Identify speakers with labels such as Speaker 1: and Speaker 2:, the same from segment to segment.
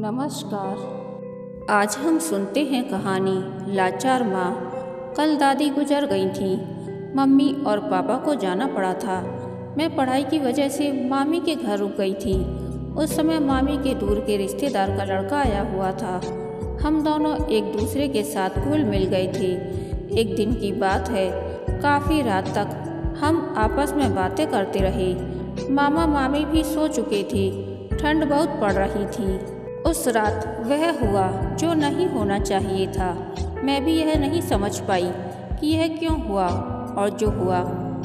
Speaker 1: नमस्कार। आज हम सुनते हैं कहानी लाचार माँ। कल दादी गुजर गई थी। मम्मी और पापा को जाना पड़ा था। मैं पढ़ाई की वजह से मामी के घर रुक गई थी। उस समय मामी के दूर के रिश्तेदार का लड़का आया हुआ था। हम दोनों एक दूसरे के साथ घुल मिल गए थे। एक दिन की बात है, काफ़ी रात तक हम आपस में बातें करते रहे। मामा मामी भी सो चुके थे। ठंड बहुत पड़ रही थी। उस रात वह हुआ जो नहीं होना चाहिए था। मैं भी यह नहीं समझ पाई कि यह क्यों हुआ, और जो हुआ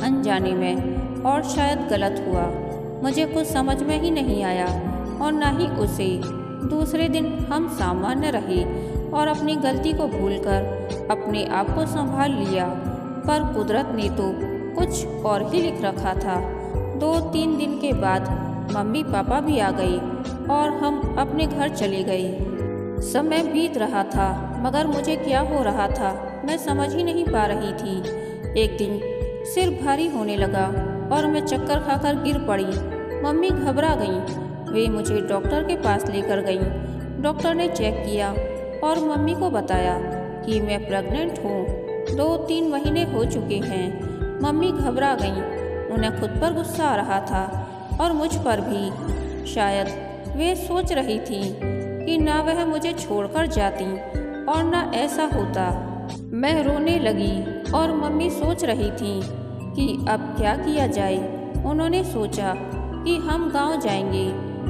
Speaker 1: अनजाने में और शायद गलत हुआ। मुझे कुछ समझ में ही नहीं आया और ना ही उसे। दूसरे दिन हम सामान्य रहे और अपनी गलती को भूलकर अपने आप को संभाल लिया, पर कुदरत ने तो कुछ और ही लिख रखा था। 2-3 दिन के बाद मम्मी पापा भी आ गए और हम अपने घर चले गए। समय बीत रहा था, मगर मुझे क्या हो रहा था मैं समझ ही नहीं पा रही थी। एक दिन सिर भारी होने लगा और मैं चक्कर खाकर गिर पड़ी। मम्मी घबरा गईं। वे मुझे डॉक्टर के पास लेकर गईं। डॉक्टर ने चेक किया और मम्मी को बताया कि मैं प्रेग्नेंट हूँ। 2-3 महीने हो चुके हैं। मम्मी घबरा गईं। उन्हें खुद पर गुस्सा आ रहा था और मुझ पर भी। शायद वे सोच रही थी कि ना वह मुझे छोड़कर जाती और ना ऐसा होता। मैं रोने लगी और मम्मी सोच रही थी कि अब क्या किया जाए। उन्होंने सोचा कि हम गांव जाएंगे।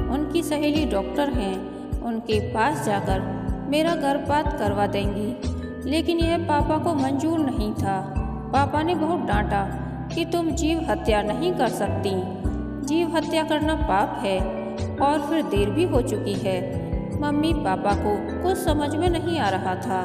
Speaker 1: उनकी सहेली डॉक्टर हैं, उनके पास जाकर मेरा गर्भपात करवा देंगी। लेकिन यह पापा को मंजूर नहीं था। पापा ने बहुत डांटा कि तुम जीव हत्या नहीं कर सकती। जीव हत्या करना पाप है और फिर देर भी हो चुकी है। मम्मी पापा को कुछ समझ में नहीं आ रहा था।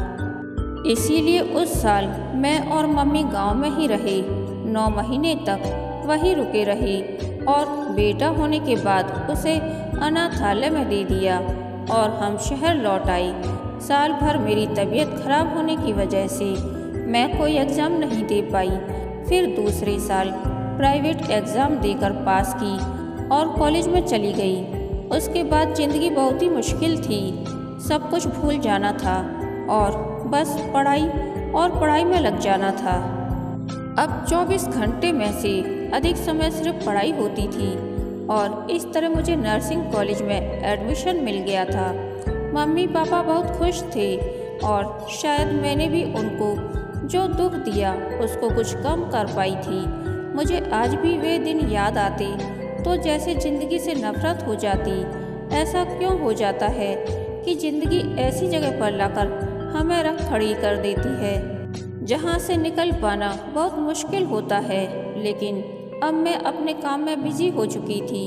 Speaker 1: इसीलिए उस साल मैं और मम्मी गांव में ही रहे। 9 महीने तक वहीं रुके रहे और बेटा होने के बाद उसे अनाथालय में दे दिया और हम शहर लौट आए। साल भर मेरी तबीयत खराब होने की वजह से मैं कोई एग्ज़ाम नहीं दे पाई। फिर दूसरे साल प्राइवेट एग्ज़ाम देकर पास की और कॉलेज में चली गई। उसके बाद ज़िंदगी बहुत ही मुश्किल थी। सब कुछ भूल जाना था और बस पढ़ाई और पढ़ाई में लग जाना था। अब 24 घंटे में से अधिक समय सिर्फ पढ़ाई होती थी और इस तरह मुझे नर्सिंग कॉलेज में एडमिशन मिल गया था। मम्मी पापा बहुत खुश थे और शायद मैंने भी उनको जो दुख दिया उसको कुछ कम कर पाई थी। मुझे आज भी वे दिन याद आते तो जैसे ज़िंदगी से नफरत हो जाती। ऐसा क्यों हो जाता है कि ज़िंदगी ऐसी जगह पर लाकर हमें रख खड़ी कर देती है जहाँ से निकल पाना बहुत मुश्किल होता है। लेकिन अब मैं अपने काम में बिजी हो चुकी थी।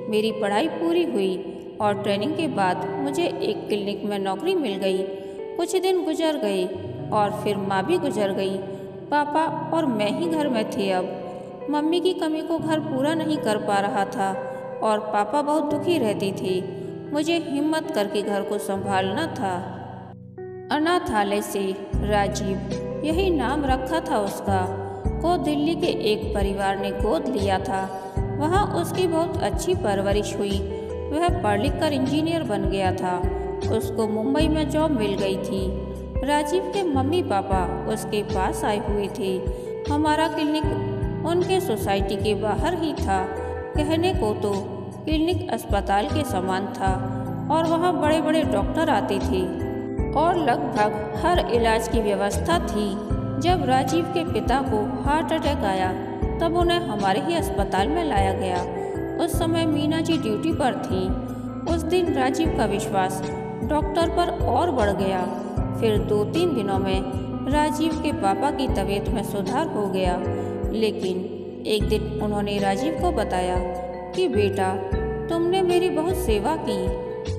Speaker 1: मेरी पढ़ाई पूरी हुई और ट्रेनिंग के बाद मुझे एक क्लिनिक में नौकरी मिल गई। कुछ दिन गुजर गए और फिर माँ भी गुजर गई। पापा और मैं ही घर में थे। अब मम्मी की कमी को घर पूरा नहीं कर पा रहा था और पापा बहुत दुखी रहते थे। मुझे हिम्मत करके घर को संभालना था। अनाथालय से राजीव, यही नाम रखा था उसका, को दिल्ली के एक परिवार ने गोद लिया था। वहाँ उसकी बहुत अच्छी परवरिश हुई। वह पढ़ लिख कर इंजीनियर बन गया था। उसको मुंबई में जॉब मिल गई थी। राजीव के मम्मी पापा उसके पास आए हुए थे। हमारा क्लिनिक उनके सोसाइटी के बाहर ही था। कहने को तो क्लिनिक अस्पताल के समान था और वहाँ बड़े बड़े डॉक्टर आते थे और लगभग हर इलाज की व्यवस्था थी। जब राजीव के पिता को हार्ट अटैक आया तब उन्हें हमारे ही अस्पताल में लाया गया। उस समय मीना जी ड्यूटी पर थी। उस दिन राजीव का विश्वास डॉक्टर पर और बढ़ गया। फिर 2-3 दिनों में राजीव के पापा की तबीयत में सुधार हो गया। लेकिन एक दिन उन्होंने राजीव को बताया कि बेटा, तुमने मेरी बहुत सेवा की।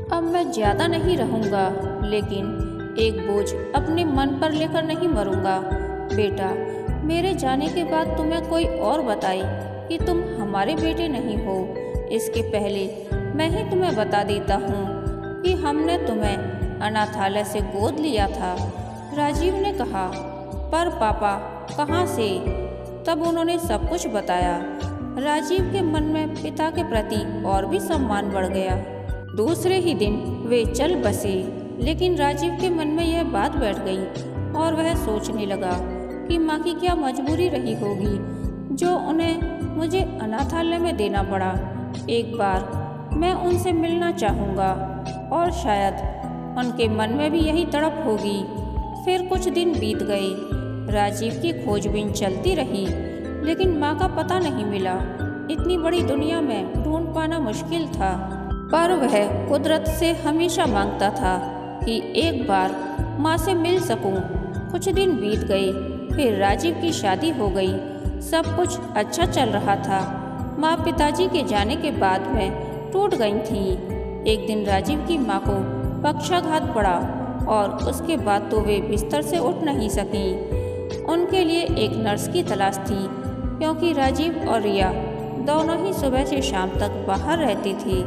Speaker 1: अब मैं ज़्यादा नहीं रहूँगा, लेकिन एक बोझ अपने मन पर लेकर नहीं मरूँगा। बेटा, मेरे जाने के बाद तुम्हें कोई और बताए कि तुम हमारे बेटे नहीं हो, इसके पहले मैं ही तुम्हें बता देता हूँ कि हमने तुम्हें अनाथालय से गोद लिया था। राजीव ने कहा, पर पापा कहाँ से? तब उन्होंने सब कुछ बताया। राजीव के मन में पिता के प्रति और भी सम्मान बढ़ गया। दूसरे ही दिन वे चल बसे, लेकिन राजीव के मन में यह बात बैठ गई और वह सोचने लगा कि माँ की क्या मजबूरी रही होगी जो उन्हें मुझे अनाथालय में देना पड़ा। एक बार मैं उनसे मिलना चाहूँगा और शायद उनके मन में भी यही तड़प होगी। फिर कुछ दिन बीत गए। राजीव की खोजबीन चलती रही, लेकिन माँ का पता नहीं मिला। इतनी बड़ी दुनिया में ढूंढ पाना मुश्किल था, पर वह कुदरत से हमेशा मांगता था कि एक बार माँ से मिल सकूं। कुछ दिन बीत गए, फिर राजीव की शादी हो गई। सब कुछ अच्छा चल रहा था। माँ पिताजी के जाने के बाद में टूट गई थी। एक दिन राजीव की माँ को पक्षाघात पड़ा और उसके बाद तो वे बिस्तर से उठ नहीं सकी। उनके लिए एक नर्स की तलाश थी, क्योंकि राजीव और रिया दोनों ही सुबह से शाम तक बाहर रहती थी।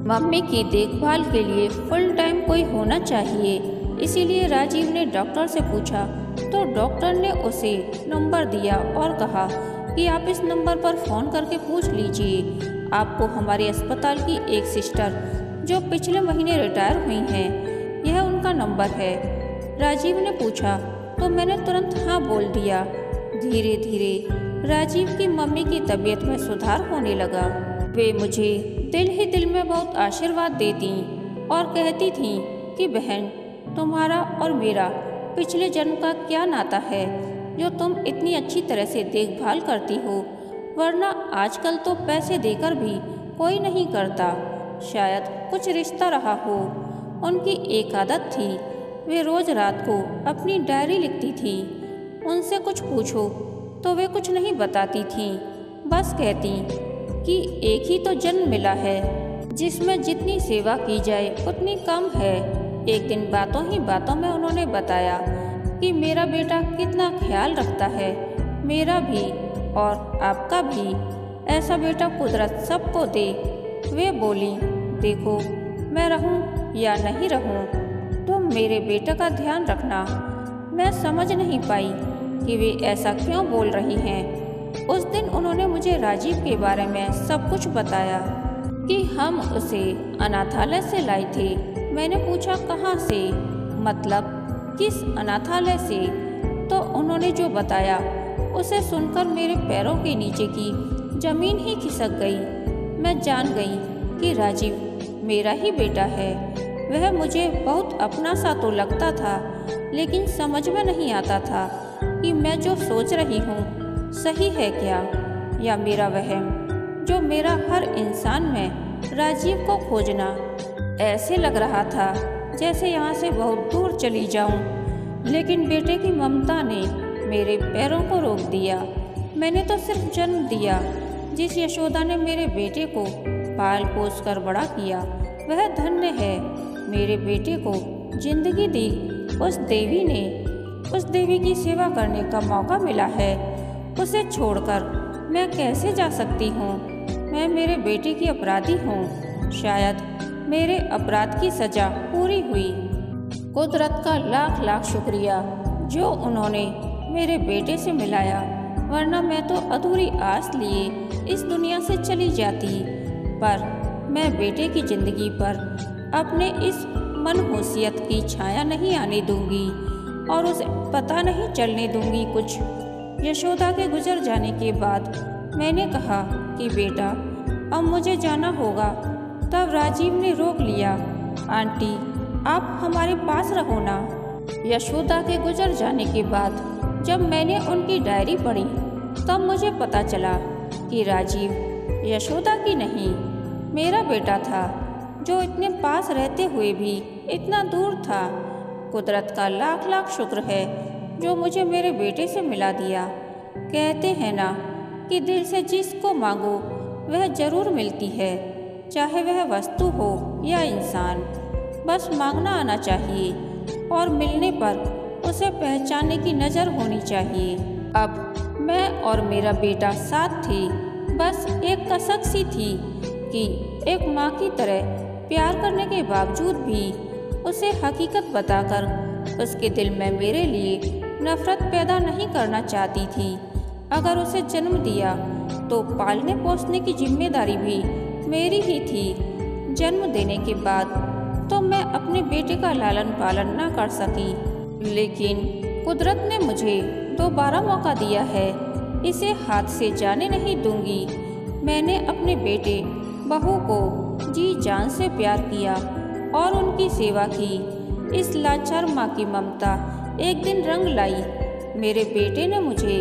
Speaker 1: मम्मी की देखभाल के लिए फुल टाइम कोई होना चाहिए, इसीलिए राजीव ने डॉक्टर से पूछा तो डॉक्टर ने उसे नंबर दिया और कहा कि आप इस नंबर पर फ़ोन करके पूछ लीजिए। आपको हमारे अस्पताल की एक सिस्टर जो पिछले महीने रिटायर हुई हैं, यह उनका नंबर है। राजीव ने पूछा तो मैंने तुरंत हाँ बोल दिया। धीरे धीरे राजीव की मम्मी की तबीयत में सुधार होने लगा। वे मुझे दिल ही दिल में बहुत आशीर्वाद देती और कहती थीं कि बहन, तुम्हारा और मेरा पिछले जन्म का क्या नाता है जो तुम इतनी अच्छी तरह से देखभाल करती हो, वरना आजकल तो पैसे देकर भी कोई नहीं करता। शायद कुछ रिश्ता रहा हो। उनकी एक आदत थी, वे रोज रात को अपनी डायरी लिखती थी। उनसे कुछ पूछो तो वे कुछ नहीं बताती थीं, बस कहती कि एक ही तो जन्म मिला है, जिसमें जितनी सेवा की जाए उतनी कम है। एक दिन बातों ही बातों में उन्होंने बताया कि मेरा बेटा कितना ख्याल रखता है, मेरा भी और आपका भी। ऐसा बेटा कुदरत सबको दे। वे बोली, देखो मैं रहूं या नहीं रहूं, तुम मेरे बेटे का ध्यान रखना। मैं समझ नहीं पाई कि वे ऐसा क्यों बोल रही हैं। उस दिन उन्होंने मुझे राजीव के बारे में सब कुछ बताया कि हम उसे अनाथालय से लाए थे। मैंने पूछा कहाँ से, मतलब किस अनाथालय से? तो उन्होंने जो बताया उसे सुनकर मेरे पैरों के नीचे की जमीन ही खिसक गई। मैं जान गई कि राजीव मेरा ही बेटा है। वह मुझे बहुत अपना सा तो लगता था, लेकिन समझ में नहीं आता था कि मैं जो सोच रही हूँ सही है क्या, या मेरा वहम जो मेरा हर इंसान में राजीव को खोजना। ऐसे लग रहा था जैसे यहाँ से बहुत दूर चली जाऊँ, लेकिन बेटे की ममता ने मेरे पैरों को रोक दिया। मैंने तो सिर्फ जन्म दिया। जिस यशोदा ने मेरे बेटे को पाल पोस कर बड़ा किया, वह धन्य है। मेरे बेटे को जिंदगी दी उस देवी की सेवा करने का मौका मिला है। उसे छोड़कर मैं कैसे जा सकती हूँ? मैं मेरे बेटे की अपराधी हूँ। शायद मेरे अपराध की सजा पूरी हुई। कुदरत का लाख लाख शुक्रिया जो उन्होंने मेरे बेटे से मिलाया, वरना मैं तो अधूरी आस लिए इस दुनिया से चली जाती। पर मैं बेटे की जिंदगी पर अपने इस मनहूसियत की छाया नहीं आने दूंगी और उसे पता नहीं चलने दूंगी कुछ। यशोदा के गुजर जाने के बाद मैंने कहा कि बेटा अब मुझे जाना होगा। तब राजीव ने रोक लिया। आंटी, आप हमारे पास रहो ना। यशोदा के गुजर जाने के बाद जब मैंने उनकी डायरी पढ़ी, तब मुझे पता चला कि राजीव यशोदा की नहीं, मेरा बेटा था, जो इतने पास रहते हुए भी इतना दूर था। कुदरत का लाख लाख शुक्र है जो मुझे मेरे बेटे से मिला दिया। कहते हैं ना कि दिल से जिसको मांगो वह जरूर मिलती है, चाहे वह वस्तु हो या इंसान। बस मांगना आना चाहिए और मिलने पर उसे पहचानने की नज़र होनी चाहिए। अब मैं और मेरा बेटा साथ थे। बस एक कसक सी थी कि एक माँ की तरह प्यार करने के बावजूद भी उसे हकीकत बताकर उसके दिल में मेरे लिए नफरत पैदा नहीं करना चाहती थी। अगर उसे जन्म दिया तो पालने पोसने की जिम्मेदारी भी मेरी ही थी। जन्म देने के बाद तो मैं अपने बेटे का लालन पालन न कर सकी, लेकिन कुदरत ने मुझे दोबारा मौका दिया है। इसे हाथ से जाने नहीं दूंगी। मैंने अपने बेटे बहू को जी जान से प्यार किया और उनकी सेवा की। इस लाचार माँ की ममता एक दिन रंग लाई। मेरे बेटे ने मुझे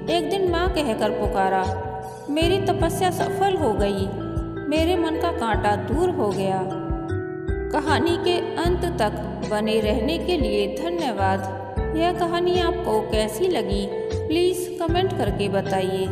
Speaker 1: एक दिन माँ कहकर पुकारा। मेरी तपस्या सफल हो गई। मेरे मन का कांटा दूर हो गया। कहानी के अंत तक बने रहने के लिए धन्यवाद। यह कहानी आपको कैसी लगी प्लीज़ कमेंट करके बताइए।